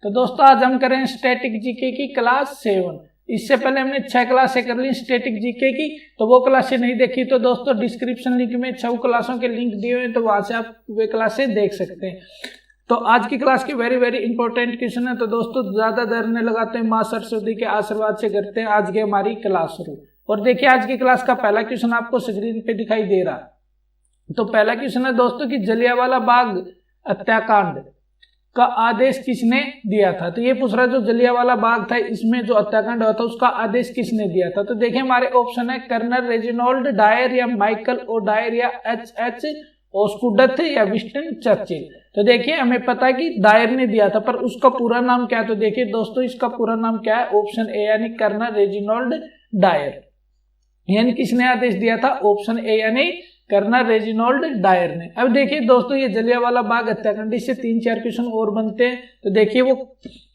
तो दोस्तों आज हम करें स्टैटिक जीके की क्लास 7। इससे पहले हमने 6 क्लासें कर ली स्टैटिक जीके की, तो वो क्लासें नहीं देखी तो दोस्तों डिस्क्रिप्शन लिंक में 6 क्लासों के लिंक दिए हुए, तो वहां से आप वे क्लासें देख सकते हैं। तो आज की क्लास की वेरी इंपॉर्टेंट क्वेश्चन है। तो दोस्तों ज्यादा देर नहीं लगाते हैं, माँ सरस्वती के आशीर्वाद से करते हैं आज की हमारी क्लास शुरू। और देखिए आज की क्लास का पहला क्वेश्चन आपको स्क्रीन पे दिखाई दे रहा। तो पहला क्वेश्चन है दोस्तों कि जलियांवाला बाग हत्याकांड का आदेश किसने दिया था। तो ये पूछ रहा है जो जलियांवाला बाग था इसमें जो हत्याकांड हुआ था उसका आदेश किसने दिया था। तो देखिए हमारे ऑप्शन है कर्नल रेजिनॉल्ड डायर या माइकल ओ डायर या एच ओस्कुडथ या विंस्टन चर्चिल। तो देखिए हमें पता है कि डायर ने दिया था, पर उसका पूरा नाम क्या है। तो देखिए दोस्तों इसका पूरा नाम क्या है, ऑप्शन ए यानी कर्नल रेजिनॉल्ड डायर। यानी किसने आदेश दिया था, ऑप्शन ए यानी कर्नल रेजिनॉल्ड डायर ने। अब देखिए दोस्तों ये जलियांवाला बाग हत्याकांड से 3-4 क्वेश्चन और बनते हैं। तो देखिए वो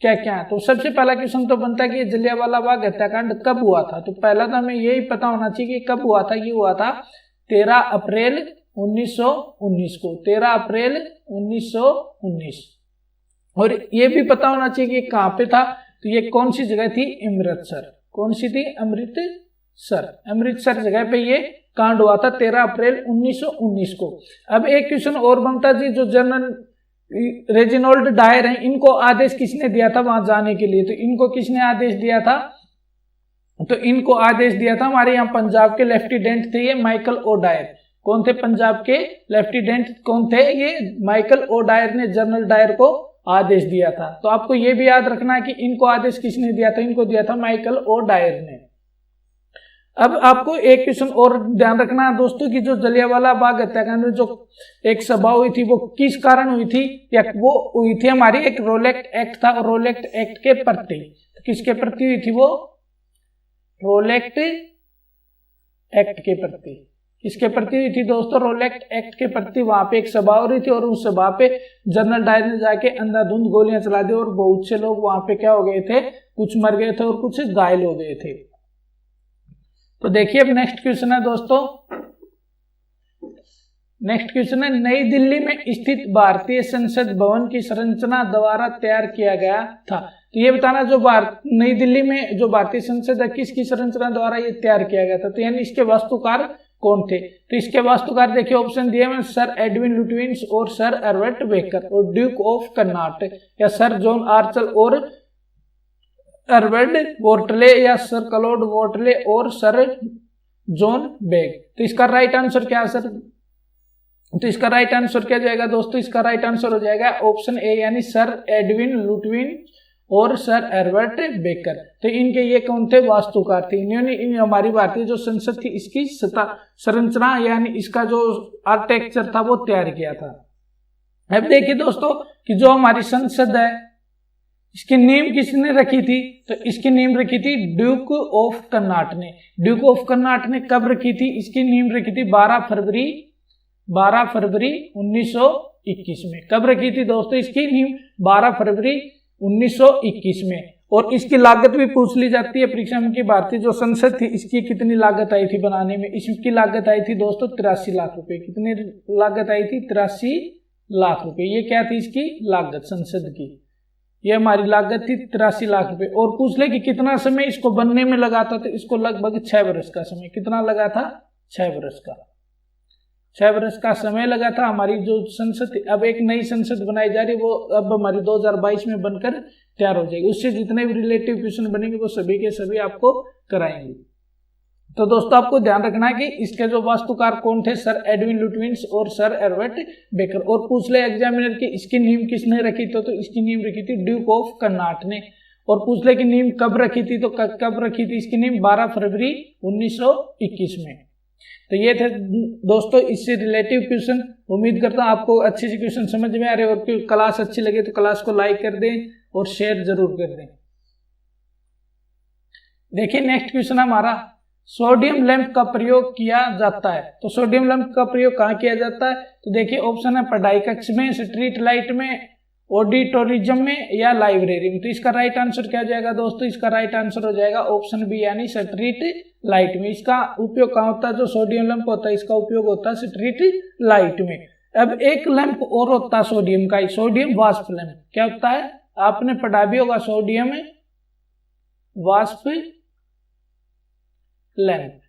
क्या क्या है। तो सबसे पहला क्वेश्चन तो बनता है कि जलियांवाला बाग हत्याकांड कब हुआ था। तो पहला तो हमें यही पता होना चाहिए कि कब हुआ था। ये हुआ था 13 अप्रैल 1919 को, 13 अप्रैल 1919। और ये भी पता होना चाहिए कि कहाँ पे था। तो ये कौन सी जगह थी, अमृतसर। कौन सी थी, अमृतसर जगह पे ये कांड हुआ था 13 अप्रैल 1919 को। अब एक क्वेश्चन और बनता जी जो जनरल रेजिनॉल्ड डायर हैं इनको आदेश किसने दिया था वहां जाने के लिए। तो इनको किसने आदेश दिया था, तो इनको आदेश दिया था हमारे यहाँ पंजाब के लेफ्टिनेंट थे ये माइकल ओ डायर। कौन थे, पंजाब के लेफ्टिनेंट कौन थे, ये माइकल ओ डायर ने जनरल डायर को आदेश दिया था। तो आपको ये भी याद रखना है कि इनको आदेश किसने दिया था, इनको दिया था माइकल ओ डायर ने। अब आपको एक क्वेश्चन और ध्यान रखना है दोस्तों कि जो जलियांवाला बाग हत्याकांड में जो एक सभा हुई थी वो किस कारण हुई थी, या वो हुई थी हमारी एक रोलेक्ट एक्ट था, और रोलेक्ट एक्ट के प्रति, तो किसके प्रति हुई थी वो, रोलेक्ट एक्ट के प्रति। किसके प्रति हुई थी दोस्तों, रोलेक्ट एक्ट के प्रति। वहां पे एक सभा हो रही थी और उस सभा पे जनरल डायर ने जाके अंधाधुंध गोलियां चला दी और बहुत से लोग वहां पे क्या हो गए थे, कुछ मर गए थे और कुछ घायल हो गए थे। तो देखिए अब नेक्स्ट क्वेश्चन है दोस्तों, नेक्स्ट क्वेश्चन है नई दिल्ली में स्थित भारतीय संसद भवन की संरचना द्वारा तैयार किया गया था। तो ये बताना जो नई दिल्ली में जो भारतीय संसद है किसकी संरचना द्वारा ये तैयार किया गया था। तो यानी इसके वास्तुकार कौन थे। तो इसके वास्तुकार देखिए ऑप्शन दिए हैं सर एडविन लुटविंस और सर एडवर्ड बेकर और ड्यूक ऑफ कर्नाटक या सर जॉन आर्चर और एडवर्ड वोर्टले या सर क्लॉड वोर्टले और सर जॉन बेग। तो इसका राइट आंसर क्या है सर, तो इसका राइट आंसर क्या जाएगा दोस्तों, इसका राइट आंसर हो जाएगा ऑप्शन ए यानी सर एडविन लुटविन और सर एडवर्ड बेकर। तो इनके ये कौन थे, वास्तुकार थे। इन्होंने हमारी भारतीय जो संसद थी इसकी संरचना यानी इसका जो आर्किटेक्चर था वो तैयार किया था। अब देखिए दोस्तों कि जो हमारी संसद है इसकी नींव किसने रखी थी। तो इसकी नींव रखी थी ड्यूक ऑफ कर्नाट ने। ड्यूक ऑफ कर्नाट ने कब रखी थी, इसकी नींव रखी थी 12 फरवरी 1921 में। कब रखी थी दोस्तों, इसकी नींव 12 फरवरी 1921 में। और इसकी लागत भी पूछ ली जाती है परीक्षा में कि भारतीय जो संसद थी इसकी कितनी लागत आई थी बनाने में। इसकी लागत आई थी दोस्तों 83 लाख रुपए। कितनी लागत आई थी, 83 लाख रुपए। ये क्या थी इसकी लागत संसद की, ये हमारी लागत थी 83 लाख रुपए। और पूछ ले कि कितना समय इसको बनने में लगा था। तो इसको लगभग 6 वर्ष का समय, कितना लगा था, 6 वर्ष का समय लगा था। हमारी जो संसद थी, अब एक नई संसद बनाई जा रही है वो अब हमारी 2022 में बनकर तैयार हो जाएगी। उससे जितने भी रिलेटिव क्वेश्चन बनेंगे वो सभी के सभी आपको कराएंगे। तो दोस्तों आपको ध्यान रखना है कि इसके जो वास्तुकार कौन थे, सर एडविन लुटविंस और सर एडवर्ड बेकर। और पूछ ले एग्जामिनर की इसकी नींव किसने रखी तो इसकी नींव रखी थी ड्यूक ऑफ कर्नाट ने। और पूछ ले कि नींव कब रखी थी, तो कब रखी थी इसकी नींव 12 फरवरी 1921 में। तो ये थे दोस्तों इससे रिलेटिव क्वेश्चन। उम्मीद करता हूँ आपको अच्छे से क्वेश्चन समझ में आ रहे। और क्लास अच्छी लगे तो क्लास को लाइक कर दें और शेयर जरूर कर दें। देखिए नेक्स्ट क्वेश्चन हमारा, सोडियम लैंप का प्रयोग किया जाता है। तो सोडियम लैंप का प्रयोग कहाँ किया जाता है। तो देखिए ऑप्शन है पढ़ाई कक्ष में, स्ट्रीट लाइट में, ऑडिटोरियम में या लाइब्रेरी में। तो इसका राइट आंसर क्या जाएगा दोस्तों, इसका राइट आंसर हो जाएगा ऑप्शन बी यानी स्ट्रीट लाइट में। इसका उपयोग कहाँ होता है, जो सोडियम लैंप होता है इसका उपयोग होता है स्ट्रीट लाइट में। अब एक लैंप और होता है सोडियम का, सोडियम वाष्प लैंप। क्या होता है, आपने पढ़ा भी होगा सोडियम वाष्प लैंप।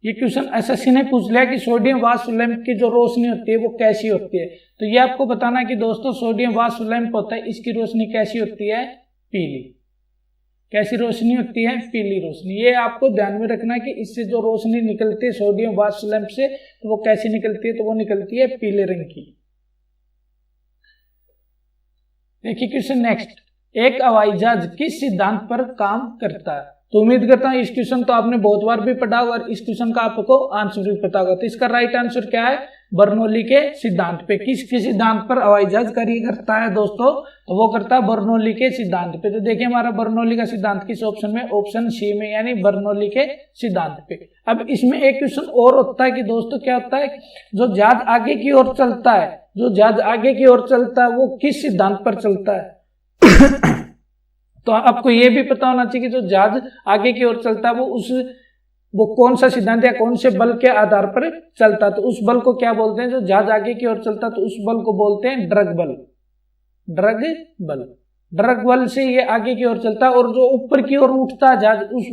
ये क्वेश्चन एसएससी ने पूछ लिया कि सोडियम वाष्प लैंप की जो रोशनी होती है वो कैसी होती है। तो ये आपको बताना कि दोस्तों सोडियम वाष्प लैंप होता है, इसकी रोशनी कैसी होती है, पीली। कैसी रोशनी होती है, पीली रोशनी। ये आपको ध्यान में रखना कि इससे जो रोशनी निकलती है सोडियम वाष्प लैंप से, तो वो कैसी निकलती है, तो वो निकलती है पीले रंग की। देखिए क्वेश्चन नेक्स्ट, एक हवाई जहाज किस सिद्धांत पर काम करता है। तो उम्मीद करता हूं इस क्वेश्चन तो आपने बहुत बार भी पढ़ा होगा और इस क्वेश्चन का आपको आंसर भी पता होगा। तो इसका राइट आंसर क्या है, बर्नौली के सिद्धांत पे। किसके सिद्धांत पर हवाई जहाज कार्य करता है दोस्तों, तो वो करता है बर्नौली के सिद्धांत पे। तो देखिए हमारा बर्नौली का सिद्धांत किस ऑप्शन में, ऑप्शन सी में, यानी बर्नौली के सिद्धांत पे। अब इसमें एक क्वेश्चन और होता है कि दोस्तों क्या होता है, जो जहाज आगे की ओर चलता है, जो जहाज आगे की ओर चलता है वो किस सिद्धांत पर चलता है। तो आपको ये भी पता होना चाहिए कि जो जहाज आगे की ओर चलता है वो कौन सा सिद्धांत या कौन से बल के आधार पर चलता है। तो उस बल को क्या बोलते हैं, जो जहाज आगे की ओर चलता है तो उस बल को बोलते हैं ड्रग बल। ड्रग बल, ड्रग बल से ये आगे की ओर चलता है। और जो ऊपर की ओर उठता है जहाज, उस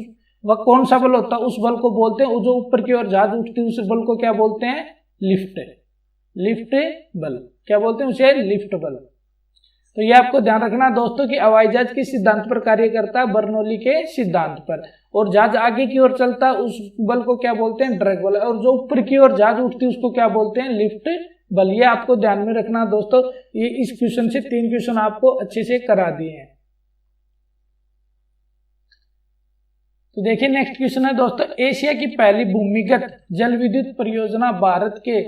वह कौन सा बल होता है, उस बल को बोलते हैं, जो ऊपर की ओर जहाज उठती है उस बल को क्या बोलते हैं, लिफ्ट। लिफ्ट बल, क्या बोलते हैं उसे, लिफ्ट बल। तो ये आपको ध्यान रखना दोस्तों कि हवाई जहाज किस सिद्धांत पर कार्य करता है, बर्नौली के सिद्धांत पर। और जहाज आगे की ओर चलता है उस बल को क्या बोलते हैं, ड्रैग बल। और जो ऊपर की ओर जहाज उठती है उसको क्या बोलते हैं, लिफ्ट बल। ये आपको ध्यान में रखना दोस्तों। ये इस क्वेश्चन से 3 क्वेश्चन आपको अच्छे से करा दिए हैं। तो देखिए नेक्स्ट क्वेश्चन है दोस्तों, एशिया की पहली भूमिगत जल विद्युत परियोजना भारत के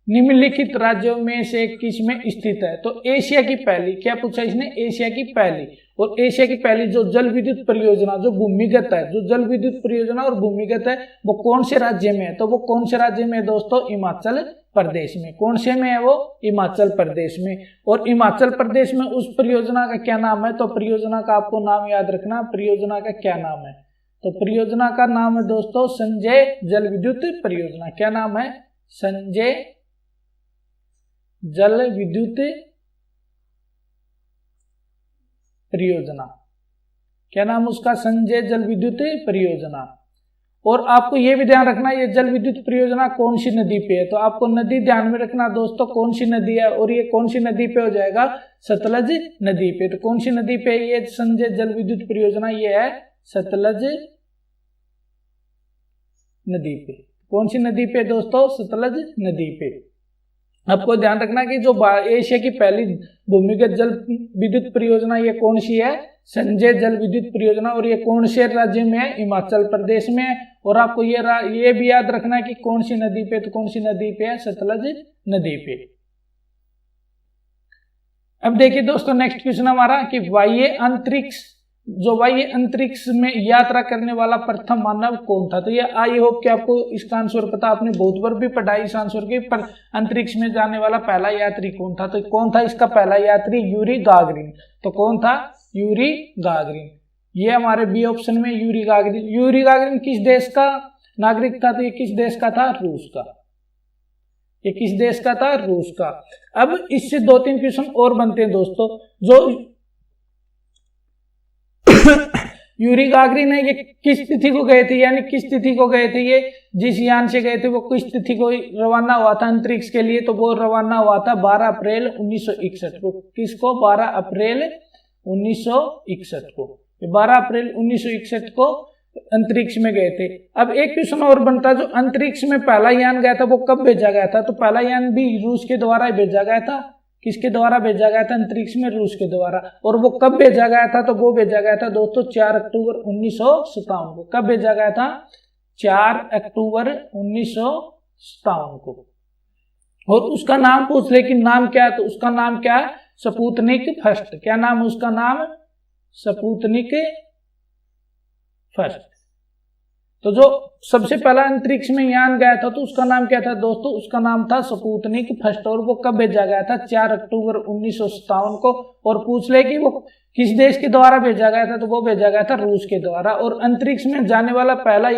निम्नलिखित राज्यों में से किस में स्थित है। तो एशिया की पहली, क्या पूछा इसने, एशिया की पहली। और एशिया की पहली जो जल विद्युत परियोजना जो भूमिगत है, जो जल विद्युत परियोजना और भूमिगत है, वो कौन से राज्य में है। तो वो कौन से राज्य में है दोस्तों, हिमाचल प्रदेश में। कौन से में है वो, हिमाचल प्रदेश में। और हिमाचल प्रदेश में उस परियोजना का क्या नाम है, तो परियोजना का आपको नाम याद रखना, परियोजना का क्या नाम है। तो परियोजना का नाम है दोस्तों संजय जल विद्युत परियोजना। क्या नाम है, संजय जल विद्युत परियोजना। क्या नाम उसका, संजय जल विद्युत परियोजना। और आपको यह भी ध्यान रखना ये जल विद्युत परियोजना कौन सी नदी पे है। तो आपको नदी ध्यान में रखना दोस्तों, कौन सी नदी है। और ये कौन सी नदी पे हो जाएगा, सतलज नदी पे। तो कौन सी नदी पे ये संजय जल विद्युत परियोजना, ये है सतलज नदी पे। कौन सी नदी पे दोस्तों, सतलज नदी पे। आपको ध्यान रखना कि जो एशिया की पहली भूमिगत जल विद्युत परियोजना ये कौन सी है, संजय जल विद्युत परियोजना। और ये कौन से राज्य में है, हिमाचल प्रदेश में है। और आपको ये भी याद रखना है कि कौन सी नदी पे, तो कौन सी नदी पे है, सतलज नदी पे। अब देखिए दोस्तों नेक्स्ट क्वेश्चन हमारा कि बाह्य अंतरिक्ष में यात्रा करने वाला प्रथम मानव कौन था। तो ये आई होप कि आपको इसका आंसर पता, आपने बहुत बार भी पढ़ा इस आंसर के, पर अंतरिक्ष में जाने वाला पहला यात्री कौन था। तो कौन था इसका पहला यात्री, यूरी गागरिन। तो कौन था, यूरी गागरिन। ये हमारे बी ऑप्शन में यूरी गागरिन। यूरी गागरिन किस देश का नागरिक था, तो ये किस देश का था, रूस का। ये किस देश का था, रूस का। अब इससे 2-3 क्वेश्चन और बनते हैं दोस्तों। जो यूरी गागरिन है, ये किस तिथि को गए थे, यानी किस तिथि को गए थे, ये जिस यान से गए थे वो किस तिथि को रवाना हुआ था अंतरिक्ष के लिए। तो वो रवाना हुआ था 12 अप्रैल 1961 को। किसको, 12 अप्रैल 1961 को। 12 अप्रैल 1961 को अंतरिक्ष में गए थे। अब एक क्वेश्चन और बनता है, जो अंतरिक्ष में पहला यान गया था वो कब भेजा गया था। तो पहला यान भी रूस के द्वारा भेजा गया था। किसके द्वारा भेजा गया था अंतरिक्ष में, रूस के द्वारा। और वो कब भेजा गया था, तो वो भेजा गया था दोस्तों 4 अक्टूबर 1957 को। कब भेजा गया था, 4 अक्टूबर 1957 को। और उसका नाम पूछ ले कि नाम क्या है, तो उसका नाम क्या है, स्पुतनिक फर्स्ट। क्या नाम उसका नाम, स्पुतनिक फर्स्ट। तो जो सबसे पहला अंतरिक्ष में यान गया था तो उसका नाम क्या था दोस्तों, उसका नाम था स्पुतनिक फर्स्ट। और वो कब भेजा गया था, 4 अक्टूबर 1957 को। और पूछ ले कि वो किस देश के द्वारा भेजा गया था, तो वो भेजा गया था रूस के द्वारा। और अंतरिक्ष में जाने वाला पहला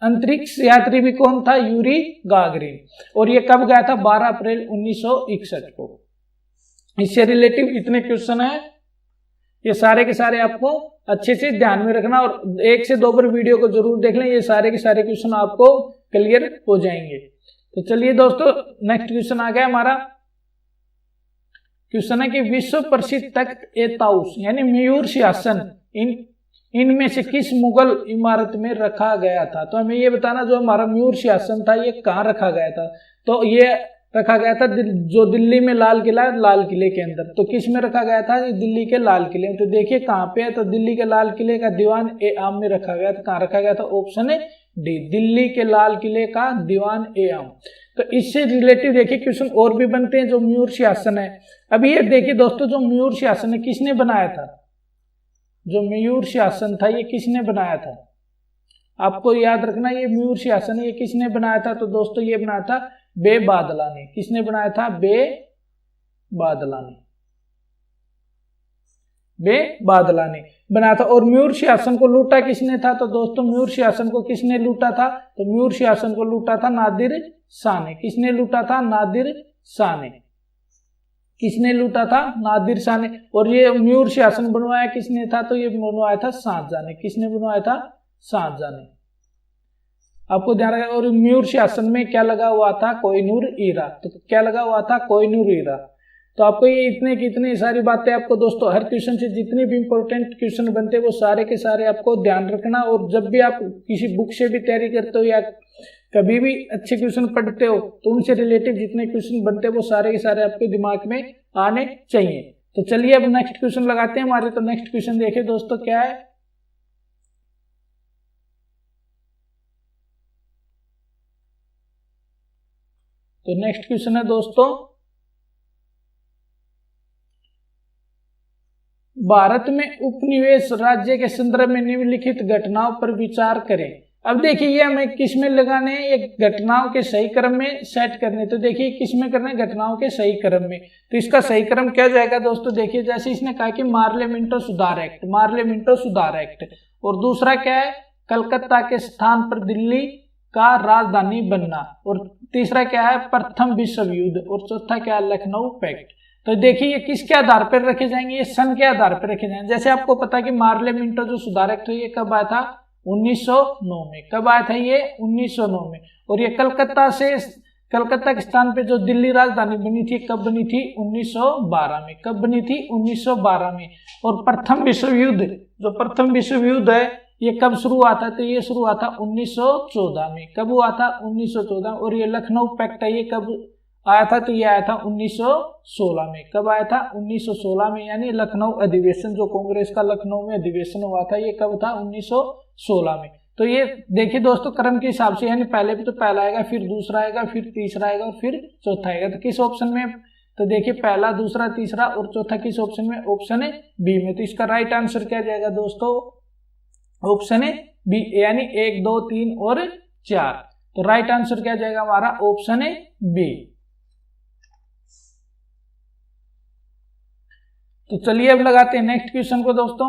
अंतरिक्ष यात्री भी कौन था, यूरी गागरिन। और ये कब गया था, 12 अप्रैल 1961 को। इससे रिलेटिव इतने क्वेश्चन है ये सारे के सारे आपको अच्छे से ध्यान में रखना और 1 से 2 बार वीडियो को जरूर देख लें, ये सारे के सारे क्वेश्चन आपको क्लियर हो जाएंगे। तो चलिए दोस्तों, नेक्स्ट क्वेश्चन आ गया हमारा। क्वेश्चन है कि विश्व प्रसिद्ध तख्त ए ताउस यानी मयूर सिंहासन इनमें से किस मुगल इमारत में रखा गया था। तो हमें ये बताना जो हमारा मयूर सिंहासन था ये कहाँ रखा गया था। तो ये रखा गया था जो दिल्ली में लाल किला है, लाल किले के अंदर। तो किस में रखा गया था? ये दिल्ली के लाल किले में। तो देखिए कहाँ पे है, तो दिल्ली के लाल किले का दीवान ए आम में रखा गया था। कहाँ रखा गया था? ऑप्शन है डी, दिल्ली के लाल किले का दीवान ए आम। तो इससे रिलेटिव देखिए क्वेश्चन और भी बनते हैं। जो मयूर सिंहासन है, अभी ये देखिए दोस्तों, जो मयूर सिंहासन है किसने बनाया था? जो मयूर सिंहासन था ये किसने बनाया था? आपको याद रखना, ये मयूर सिंहासन ये किसने बनाया था? तो दोस्तों ये बनाया था बेबादला ने। किसने बनाया था? बेबादला ने। बेबादला ने बनाया था। और मयूर सिंहासन को लूटा किसने था? तो दोस्तों मयूर सिंहासन को किसने लूटा था? तो मयूर सिंहासन को लूटा था नादिर शाह ने। किसने लूटा था? नादिर शाह ने। किसने लूटा था? नादिर शाह ने। और ये मयूर सिंहासन बनवाया किसने था? तो ये बनवाया था शाहजहां ने। किसने बनवाया था? शाहजहां ने। आपको ध्यान रखना। और मयूर सिंहासन में क्या लगा हुआ था? कोहिनूर हीरा। तो क्या लगा हुआ था? कोहिनूर हीरा। तो आपको ये इतने की इतनी सारी बातें आपको दोस्तों हर क्वेश्चन से जितने भी इंपॉर्टेंट क्वेश्चन बनते हैं वो सारे के सारे आपको ध्यान रखना। और जब भी आप किसी बुक से भी तैयारी करते हो या कभी भी अच्छे क्वेश्चन पढ़ते हो तो उनसे रिलेटिव जितने क्वेश्चन बनते हैं वो सारे के सारे आपके दिमाग में आने चाहिए। तो चलिए अब नेक्स्ट क्वेश्चन लगाते हैं हमारे। तो नेक्स्ट क्वेश्चन देखिए दोस्तों क्या है। तो नेक्स्ट क्वेश्चन है दोस्तों, भारत में उपनिवेश राज्य के संदर्भ में निम्नलिखित घटनाओं पर विचार करें। अब देखिए ये हमें किस में लगाने हैं? ये घटनाओं के सही क्रम में सेट करने। तो देखिए किस में करना है? घटनाओं के सही क्रम में। तो इसका सही क्रम क्या जाएगा दोस्तों? देखिए जैसे इसने कहा कि मार्लियामेंटो सुधार एक्ट, मार्लियामेंटो सुधार एक्ट। और दूसरा क्या है? कलकत्ता के स्थान पर दिल्ली का राजधानी बनना। और तीसरा क्या है? प्रथम विश्व युद्ध। और चौथा क्या है? लखनऊ पैक्ट। तो देखिए ये किसके आधार पर रखे जाएंगे? ये सन के आधार पर रखे जाएंगे। जैसे आपको पता है कि मार्लियामेंटो जो सुधार एक्ट है ये कब आया था? 1909 में। कब आया था ये? 1909 में। और ये कलकत्ता के स्थान पे जो दिल्ली राजधानी बनी थी कब बनी थी? 1912 में। कब बनी थी? 1912 में। और प्रथम विश्व युद्ध, जो प्रथम विश्व युद्ध है ये कब शुरू हुआ था? तो ये शुरू हुआ था 1914 में। कब हुआ था? 1914। और ये लखनऊ पैक्ट है ये कब आया था? तो ये आया था 1916 में। कब आया था? 1916 में। यानी लखनऊ अधिवेशन, जो कांग्रेस का लखनऊ में अधिवेशन हुआ था ये कब था? 1916 में। तो ये देखिए दोस्तों क्रम के हिसाब से, यानी पहले भी तो पहला आएगा, फिर दूसरा आएगा, फिर तीसरा आएगा और फिर चौथा आएगा। तो किस ऑप्शन में? तो देखिए पहला, दूसरा, तीसरा और चौथा किस ऑप्शन में? ऑप्शन है बी में। तो इसका राइट आंसर क्या जाएगा दोस्तों? ऑप्शन है बी, यानी 1, 2, 3 और 4। तो राइट आंसर क्या जाएगा हमारा? ऑप्शन है बी। तो चलिए अब लगाते हैं नेक्स्ट क्वेश्चन को दोस्तों।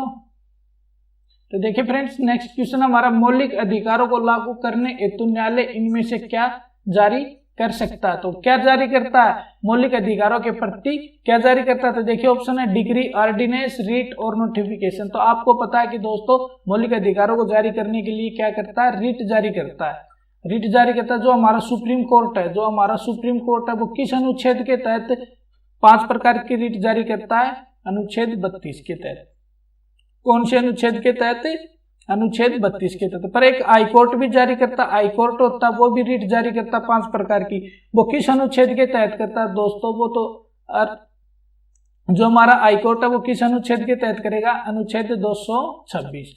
तो देखिए फ्रेंड्स, नेक्स्ट क्वेश्चन हमारा, मौलिक अधिकारों को लागू करने हेतु न्यायालय इनमें से क्या जारी कर सकता है? तो क्या जारी करता है? मौलिक अधिकारों के प्रति क्या जारी करता है? तो देखिए ऑप्शन है डिग्री, ऑर्डिनेंस, रिट और नोटिफिकेशन। तो आपको पता है कि दोस्तों मौलिक अधिकारों को जारी करने के लिए क्या करता है? रिट जारी करता है। रिट जारी करता है। जो हमारा सुप्रीम कोर्ट है, जो हमारा सुप्रीम कोर्ट है वो किस अनुच्छेद के तहत 5 प्रकार की रिट जारी करता है? अनुच्छेद 32 के तहत। कौन से अनुच्छेद के तहत? अनुच्छेद 32 के तहत। पर एक हाई कोर्ट भी जारी करता, हाई कोर्ट होता वो भी रिट जारी करता 5 प्रकार की। वो किस अनुच्छेद के तहत करता है दोस्तों? वो तो जो हमारा हाई कोर्ट है वो किस अनुच्छेद के तहत करेगा? अनुच्छेद 226।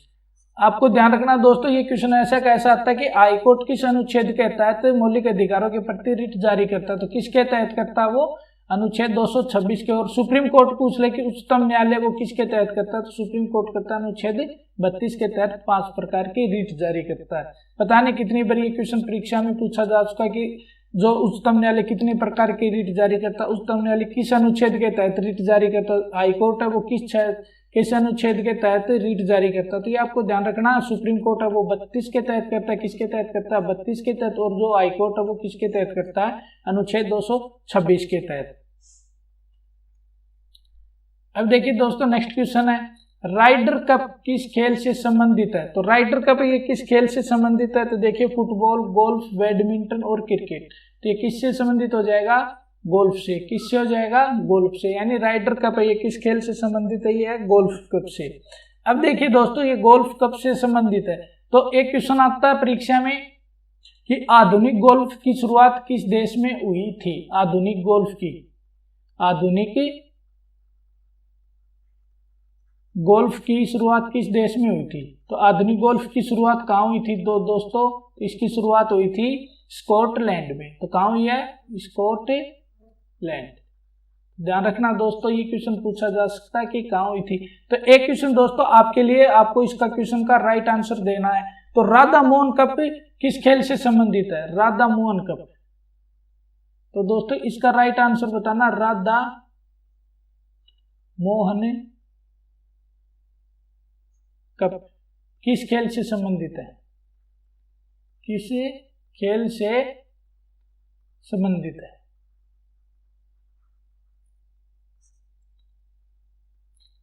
आपको ध्यान रखना दोस्तों, ये क्वेश्चन ऐसा कैसा आता है कि हाई कोर्ट किस अनुच्छेद के तहत मौलिक अधिकारों के प्रति रिट जारी करता है? तो किसके तहत करता है वो? अनुच्छेद 226 के। और सुप्रीम कोर्ट पूछ ले कि उच्चतम न्यायालय वो किसके तहत करता है? तो सुप्रीम कोर्ट करता है अनुच्छेद 32 के तहत 5 प्रकार की रिट जारी करता है। पता नहीं कितनी बार ये क्वेश्चन परीक्षा में पूछा जा चुका कि जो उच्चतम न्यायालय कितनी प्रकार की रिट जारी करता है, उच्चतम न्यायालय किस अनुच्छेद के तहत रिट जारी करता है, हाई कोर्ट है वो किस अनुच्छेद के तहत रिट जारी करता है। तो ये आपको ध्यान रखना, सुप्रीम कोर्ट है वो 32 के तहत करता है। किसके तहत करता है? 32 के तहत। और जो हाई कोर्ट है वो किसके तहत करता है? अनुच्छेद 226 के तहत। अब देखिए दोस्तों नेक्स्ट क्वेश्चन है, राइडर कप किस खेल से संबंधित है? तो राइडर कप ये किस खेल से संबंधित है? तो देखिए फुटबॉल, गोल्फ, बैडमिंटन और क्रिकेट। तो ये किससे संबंधित हो जाएगा? गोल्फ से। किससे हो जाएगा? गोल्फ से। यानी राइडर कप ये किस खेल से संबंधित है? ये है गोल्फ कप से। अब देखिए दोस्तों ये गोल्फ कप से संबंधित है, तो एक क्वेश्चन आता है परीक्षा में कि आधुनिक गोल्फ की शुरुआत किस देश में हुई थी? आधुनिक गोल्फ की शुरुआत किस देश में हुई थी? तो आधुनिक गोल्फ की शुरुआत कहाँ हुई थी? दोस्तों इसकी शुरुआत हुई थी स्कॉटलैंड में। तो कहाँ हुई है? स्कॉटलैंड। ध्यान रखना दोस्तों, ये क्वेश्चन पूछा जा सकता है कि कहाँ हुई थी। तो एक क्वेश्चन दोस्तों आपके लिए, आपको इसका क्वेश्चन का राइट आंसर देना है। तो राधा मोहन कप किस खेल से संबंधित है? राधा मोहन कप। तो दोस्तों इसका राइट आंसर बताना, राधा मोहन कप किस खेल से संबंधित है? किस खेल से संबंधित है?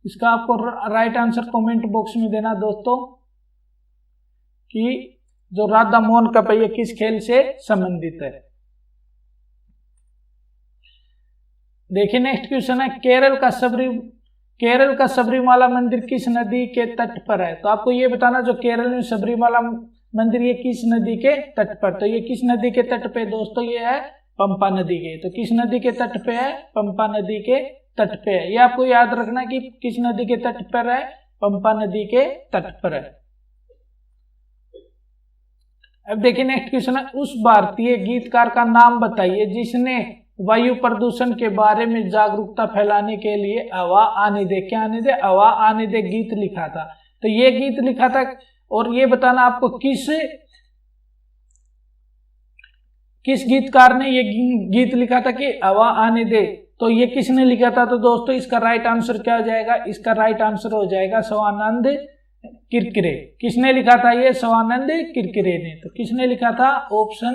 इसका आपको राइट आंसर कमेंट बॉक्स में देना दोस्तों कि जो राधा मोहन कप है ये किस खेल से संबंधित है। देखिए नेक्स्ट क्वेश्चन है, केरल का सबरीमाला मंदिर किस नदी के तट पर है? तो आपको ये बताना जो केरल में सबरीमाला मंदिर ये किस नदी के तट पर? तो ये किस नदी के तट पे दोस्तों? ये है पंपा नदी के। तो किस नदी के तट पे है? पंपा नदी के तट पे है। ये आपको याद रखना कि किस नदी के तट पर है? पंपा नदी के तट पर है। अब देखिए नेक्स्ट क्वेश्चन है, उस भारतीय गीतकार का नाम बताइए जिसने वायु प्रदूषण के बारे में जागरूकता फैलाने के लिए हवा आने दे, क्या आने दे? हवा आने दे गीत लिखा था। तो ये गीत लिखा था और ये बताना आपको किस गीतकार ने ये गीत लिखा था कि हवा आने दे। तो ये किसने लिखा था? तो दोस्तों इसका राइट आंसर क्या हो जाएगा? इसका राइट आंसर हो जाएगा स्वानंद किरकिरे। किसने लिखा था ये? स्वानंद किरकिरे ने। तो किसने लिखा था? Option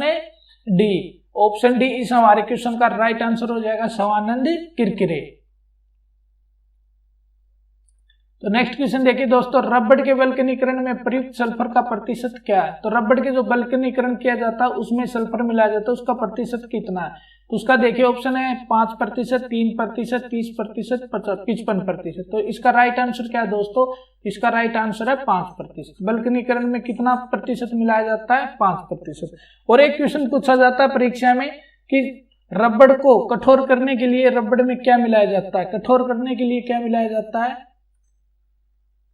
D. ऑप्शन डी इस हमारे क्वेश्चन का राइट आंसर हो जाएगा स्वानंद किरकिरे। तो नेक्स्ट क्वेश्चन देखिए दोस्तों, रबड़ के वल्कनीकरण में प्रयुक्त सल्फर का प्रतिशत क्या है? तो रबड़ के जो वल्कनीकरण किया जाता है उसमें सल्फर मिलाया जाता है, उसका प्रतिशत कितना है? तो उसका देखिए ऑप्शन है 5%, 3%, 30%, 55%। तो इसका राइट आंसर क्या है दोस्तों? इसका राइट आंसर है 5%। वल्कनीकरण में कितना प्रतिशत मिलाया जाता है? 5%। और एक क्वेश्चन पूछा जाता है परीक्षा में कि रबड़ को कठोर करने के लिए रबड़ में क्या मिलाया जाता है? कठोर करने के लिए क्या मिलाया जाता है?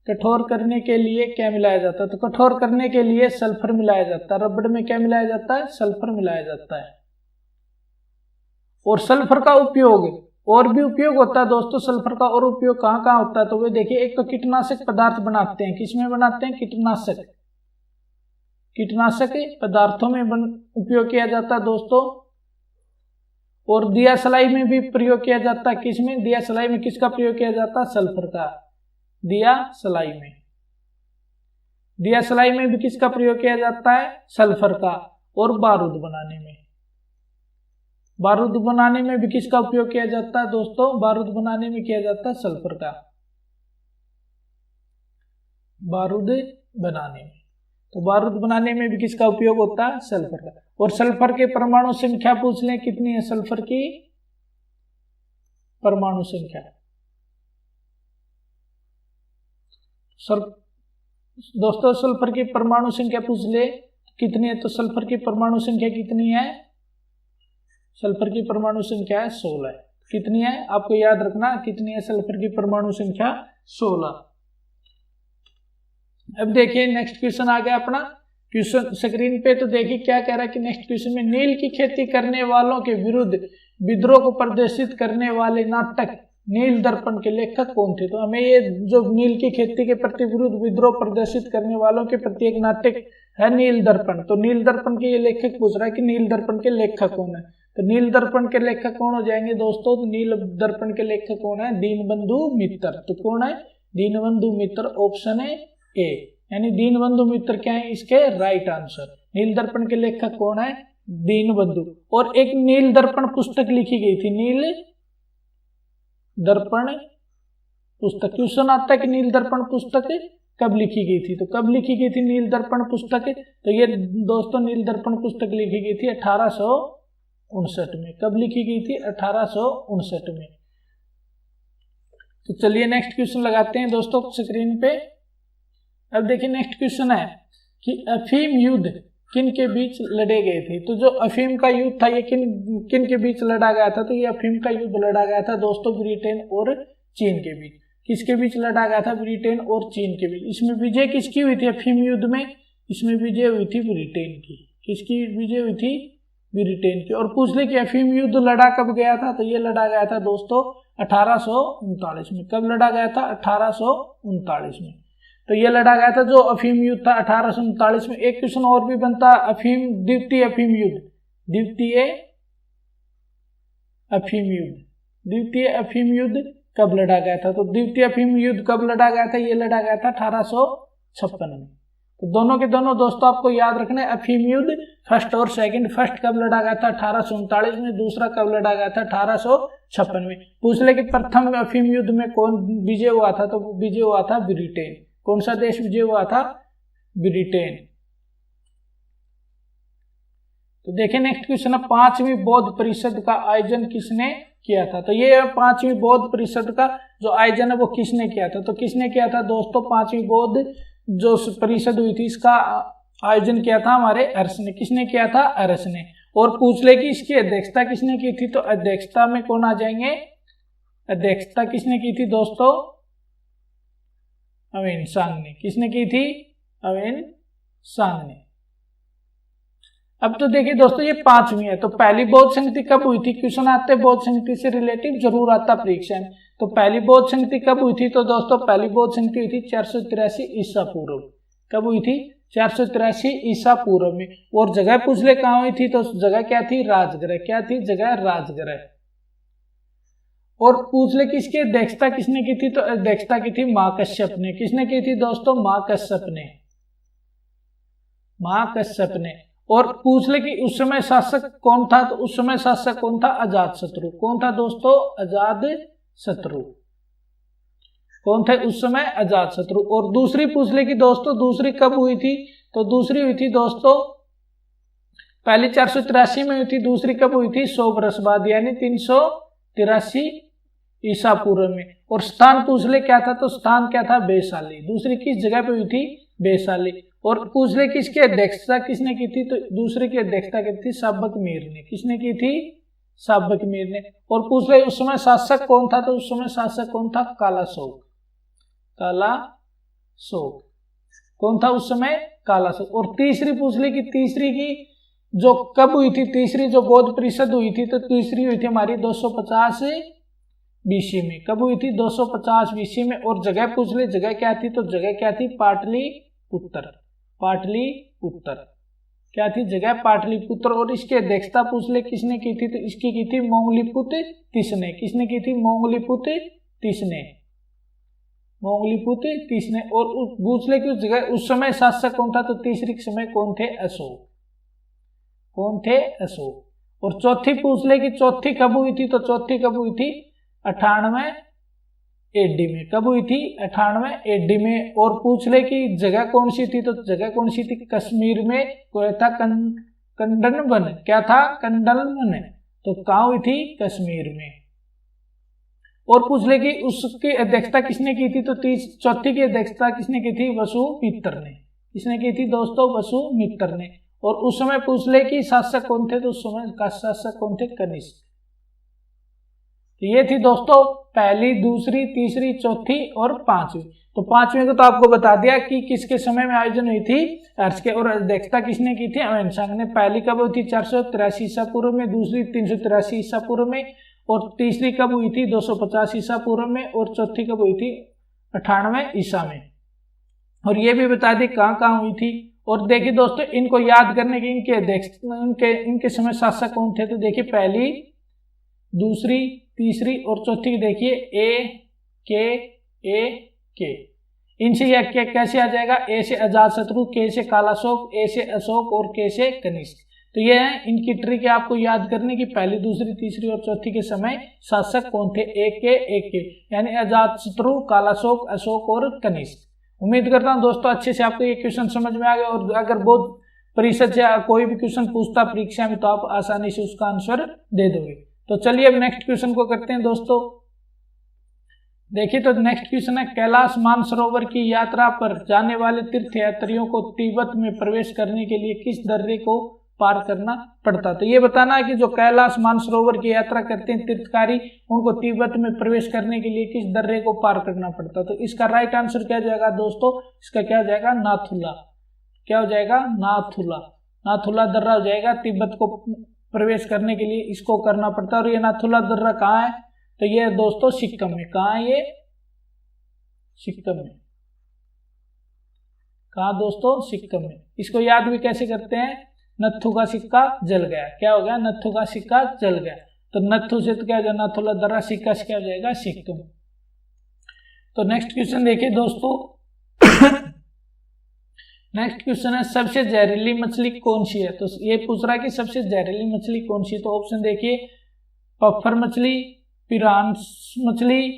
कठोर करने के लिए क्या मिलाया जाता है? तो कठोर करने के लिए सल्फर मिलाया जाता है। रबड़ में क्या मिलाया जाता है? सल्फर मिलाया जाता है। और सल्फर का उपयोग और भी उपयोग होता है दोस्तों। सल्फर का और उपयोग कहाँ कहाँ होता है? तो वे देखिए, एक तो कीटनाशक पदार्थ बनाते हैं। किसमें बनाते हैं? कीटनाशक पदार्थों में उपयोग किया जाता है दोस्तों। और दिया सलाई में भी प्रयोग किया जाता है। किसमें? दिया सलाई में किसका प्रयोग किया जाता है? सल्फर का। दिया सलाई में भी किसका प्रयोग किया जाता है? सल्फर का। और बारूद बनाने में भी किसका उपयोग किया जाता है दोस्तों? बारूद बनाने में किया जाता है सल्फर का। बारूद बनाने में भी किसका उपयोग होता है? सल्फर का। और सल्फर के परमाणु संख्या पूछ लें, कितनी है सल्फर की परमाणु संख्या? दोस्तों सल्फर की परमाणु संख्या पूछ ले कितनी है? तो सल्फर की परमाणु संख्या कितनी है? सल्फर की परमाणु संख्या है 16। कितनी है? आपको याद रखना कितनी है सल्फर की परमाणु संख्या? 16। अब देखिए नेक्स्ट क्वेश्चन आ गया अपना क्वेश्चन स्क्रीन पे। तो देखिए क्या कह रहा है कि नेक्स्ट क्वेश्चन में नील की खेती करने वालों के विरुद्ध विद्रोह को प्रदर्शित करने वाले नाटक नील दर्पण के लेखक कौन थे? तो हमें ये जो नील की खेती के प्रति विरुद्ध विद्रोह प्रदर्शित करने वालों के प्रति एक नाटक है नील दर्पण। तो नील दर्पण के ये लेखक पूछ रहा है कि नील दर्पण के लेखक कौन है? तो नील दर्पण के लेखक कौन हो जाएंगे दोस्तों? तो नील दर्पण के लेखक कौन है? दीनबंधु मित्र। तो कौन है? दीनबंधु मित्र। ऑप्शन है ए, यानी दीनबंधु मित्र क्या है इसके राइट आंसर। नील दर्पण के लेखक कौन है? दीनबंधु। और एक नील दर्पण पुस्तक लिखी गई थी, नील दर्पण पुस्तक। क्वेश्चन आता है कि नील दर्पण पुस्तक कब लिखी गई थी, तो कब लिखी गई थी नील दर्पण पुस्तक, तो ये दोस्तों नील दर्पण पुस्तक लिखी गई थी 1859 में। कब लिखी गई थी? 1859 में। तो चलिए नेक्स्ट क्वेश्चन लगाते हैं दोस्तों स्क्रीन पे। अब देखिए नेक्स्ट क्वेश्चन है कि अफीम युद्ध किन के बीच लड़े गए थे। तो जो अफीम का युद्ध था ये किन के बीच लड़ा गया था, तो ये अफीम का युद्ध लड़ा गया था दोस्तों ब्रिटेन और चीन के बीच। किसके बीच लड़ा गया था? ब्रिटेन और चीन के बीच। इसमें विजय किसकी हुई थी अफीम युद्ध में? इसमें विजय हुई थी ब्रिटेन की। किसकी विजय हुई थी? ब्रिटेन की। और पूछ ले कि अफीम युद्ध लड़ा कब गया था, तो ये लड़ा गया था दोस्तों 1839 में। कब लड़ा गया था? 1839 में। तो ये लड़ा गया था जो अफीम युद्ध था 1839 में। एक क्वेश्चन और भी बनता है, अफीम द्वितीय अफीम युद्ध, द्वितीय अफीम युद्ध, द्वितीय अफीम युद्ध कब लड़ा गया था? तो द्वितीय अफीम युद्ध कब लड़ा गया था? ये लड़ा गया था 1856 में। तो दोनों के दोनों दोस्तों आपको याद रखना है अफीम युद्ध फर्स्ट और सेकंड। फर्स्ट कब लड़ा गया था? 1839 में। दूसरा कब लड़ा गया था? 1856 में। पूछ ले कि प्रथम अफीम युद्ध में कौन विजय हुआ था, तो विजय हुआ था ब्रिटेन। कौन सा देश विजय हुआ था? ब्रिटेन। तो देखिए नेक्स्ट क्वेश्चन है, 5वीं बौद्ध परिषद का आयोजन किसने किया था? तो ये 5वीं बौद्ध परिषद का जो आयोजन है वो किसने किया था? तो किसने किया था दोस्तों? 5वीं बौद्ध जो परिषद हुई थी इसका आयोजन किया था हमारे अरस ने। किसने किया था? अरस ने। और पूछ ले कि इसकी अध्यक्षता किसने की थी, तो अध्यक्षता में कौन आ जाएंगे? अध्यक्षता किसने की थी दोस्तों? अवेन सांग ने। किसने की थी? अवेन सांग ने। अब तो देखिए दोस्तों ये 5वीं है। तो पहली बौद्ध संगति कब हुई थी? क्वेश्चन आते हैं बौद्ध संगति से रिलेटिव, जरूर आता परीक्षा में। तो पहली बौद्ध संगति कब हुई थी? तो दोस्तों पहली बौद्ध संगति हुई थी 483 ईसा पूर्व। कब हुई थी? 483 ईसा पूर्व में। और जगह पूछ ले कहाँ हुई थी, तो जगह क्या थी? राजगृह। क्या थी जगह? राजगृह। और पूछ ले कि इसकी अध्यक्षता किसने की थी, तो अध्यक्षता की थी माँ कश्यप ने। किसने की थी दोस्तों? माँ कश्यप ने। माँ कश्यप ने। और पूछ ले कि उस समय शासक कौन था, तो उस समय शासक कौन था? अजातशत्रु। कौन था दोस्तों? अजातशत्रु। कौन थे उस समय? अजातशत्रु। और दूसरी पूछ ले कि दोस्तों दूसरी कब हुई थी, तो दूसरी हुई थी दोस्तों पहली 483 में हुई थी, दूसरी कब हुई थी? 100 वर्ष बाद यानी 383 ईसा पूर्व में। और स्थान पूछ ले क्या था, तो स्थान क्या था? वैशाली। दूसरी किस जगह पे हुई थी? वैशाली। और पूछ ले कि इसकी अध्यक्षता किसने की थी, तो दूसरे की अध्यक्षता की थी साबक मीर ने। किसने की थी? साबक मीर ने। और पूछ ले उस समय शासक कौन था, तो उस समय शासक कौन था? कालाशोक। कालाशोक। कौन था उस समय? कालाशोक। और तीसरी पूछ ली कि तीसरी की जो कब हुई थी, तीसरी जो बौद्ध परिषद हुई थी, तो तीसरी हुई थी हमारी 250 बीसी में। कब हुई थी? 250 बीसी में। और जगह पूछ ले जगह क्या थी, तो जगह क्या थी? पाटलिपुत्र। पाटलिपुत्र क्या थी जगह? पाटलिपुत्र। और इसकी अध्यक्षता पूछ ले किसने की थी, तो इसकी की थी मोंगलीपुत्र तीसने। किसने की थी? मोंगलीपुत्र तीसने। मोंगलीपुत्र तीसने। और पूछ ले कि उस जगह उस समय शासक कौन था, तो तीसरी के समय कौन थे? अशोक। कौन थे? अशोक। और चौथी पूछ ले कि चौथी कब हुई थी, तो चौथी कब हुई थी? 98 एडी में। कब हुई थी? 98 एडी में। और पूछ ले कि जगह कौन सी थी, तो जगह कौन सी थी? कश्मीर में। कोई था कंडनवन। क्या था? कंडनवन। तो कहाँ हुई थी? कश्मीर में। और पूछ ले कि उसकी अध्यक्षता किसने की थी, तो चौथी की अध्यक्षता किसने की थी? वसुमित्र ने। किसने की थी दोस्तों? वसुमित्र ने। और उस समय पूछ ले कि शासक कौन थे, तो उस समय का शासक कौन थे? कनिष्क। तो ये थी दोस्तों पहली, दूसरी, तीसरी, चौथी और 5वीं। तो 5वीं को तो आपको बता दिया कि किसके समय में आयोजन हुई थी? अर्श के। और अध्यक्षता किसने की थी? अवेन सांग ने। पहली कब हुई थी? 483 ईसा पूर्व में। दूसरी 383 ईसा पूर्व में। और तीसरी कब हुई थी? 250 ईसा पूर्व में। और चौथी कब हुई थी? 98 ईसा में। और ये भी बता दी कहाँ कहाँ हुई थी। और देखिए दोस्तों इनको याद करने के इनके समय शासक कौन थे, तो देखिए पहली, दूसरी, तीसरी और चौथी देखिए के। इनसे यह कैसे आ जाएगा? ए से अजातशत्रु, के से कालाशोक, ए से अशोक और के से कनिष्क। तो ये है इनकी ट्रिक है आपको याद करने की। पहली, दूसरी, तीसरी और चौथी के समय शासक कौन थे? एक के यानी अजातशत्रु, कालाशोक, अशोक और कनिष्क। उम्मीद करता हूँ दोस्तों अच्छे से आपको ये क्वेश्चन समझ में आ गया, और अगर बहुत परिषद से कोई भी क्वेश्चन पूछता परीक्षा में तो आप आसानी से उसका आंसर दे दोगे। तो चलिए अब नेक्स्ट क्वेश्चन को करते हैं दोस्तों। देखिए तो नेक्स्ट क्वेश्चन है, कैलाश मानसरोवर की यात्रा पर जाने वाले तीर्थयात्रियों को तिब्बत में प्रवेश करने के लिए किस दर्रे को पार करना पड़ता? तो ये बताना है कि जो कैलाश मानसरोवर की यात्रा करते हैं तीर्थकारी, उनको तिब्बत में प्रवेश करने के लिए किस दर्रे को पार करना पड़ता? तो इसका राइट आंसर क्या जाएगा दोस्तों? इसका क्या हो जाएगा? नाथुला। क्या हो जाएगा? नाथुला। नाथुला दर्रा हो जाएगा। तिब्बत को प्रवेश करने के लिए इसको करना पड़ता है। और ये नाथुला दर्रा कहाँ है? तो ये दोस्तों सिक्किम में। कहाँ है ये? सिक्किम में। कहाँ दोस्तों? सिक्किम में। इसको याद भी कैसे करते हैं? नत्थु का सिक्का जल गया। क्या हो गया? नत्थु का सिक्का जल गया। तो नत्थु से तो क्या हो जाएगा? नाथुला दर्रा, सिक्का से क्या हो जाएगा? सिक्किम। तो नेक्स्ट क्वेश्चन देखिए दोस्तों। नेक्स्ट क्वेश्चन है, सबसे जहरीली मछली कौन सी है? तो ये पूछ रहा है कि सबसे जहरीली मछली कौन सी है। तो ऑप्शन देखिए, पफ्फर मछली, पिरांस मछली,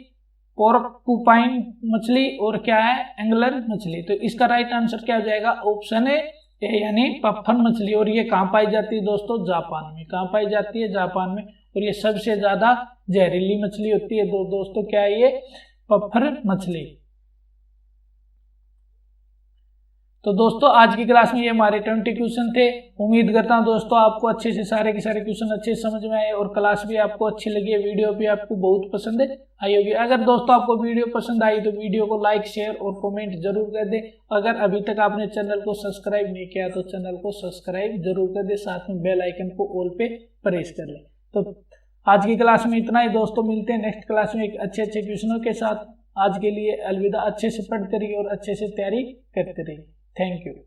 पोर्कुपाइन मछली और क्या है? एंगलर मछली। तो इसका राइट आंसर क्या हो जाएगा? ऑप्शन है ए यानी पफ्फर मछली। और ये कहाँ पाई जाती है दोस्तों? जापान में। कहाँ पाई जाती है? जापान में। और ये सबसे ज्यादा जहरीली मछली होती है दोस्तों। क्या है ये? पफ्फर मछली। तो दोस्तों आज की क्लास में ये हमारे 20 क्वेश्चन थे। उम्मीद करता हूँ दोस्तों आपको अच्छे से सारे के सारे क्वेश्चन अच्छे से समझ में आए और क्लास भी आपको अच्छी लगी है, वीडियो भी आपको बहुत पसंद आई होगी। अगर दोस्तों आपको वीडियो पसंद आई तो वीडियो को लाइक, शेयर और कमेंट जरूर कर दें। अगर अभी तक आपने चैनल को सब्सक्राइब नहीं किया तो चैनल को सब्सक्राइब जरूर कर दें, साथ में बेल आइकन को ऑल पे प्रेस कर लें। तो आज की क्लास में इतना ही दोस्तों, मिलते हैं नेक्स्ट क्लास में एक अच्छे क्वेश्चनों के साथ। आज के लिए अलविदा। अच्छे से पढ़ते रहिए और अच्छे से तैयारी करते रहिए। Thank you.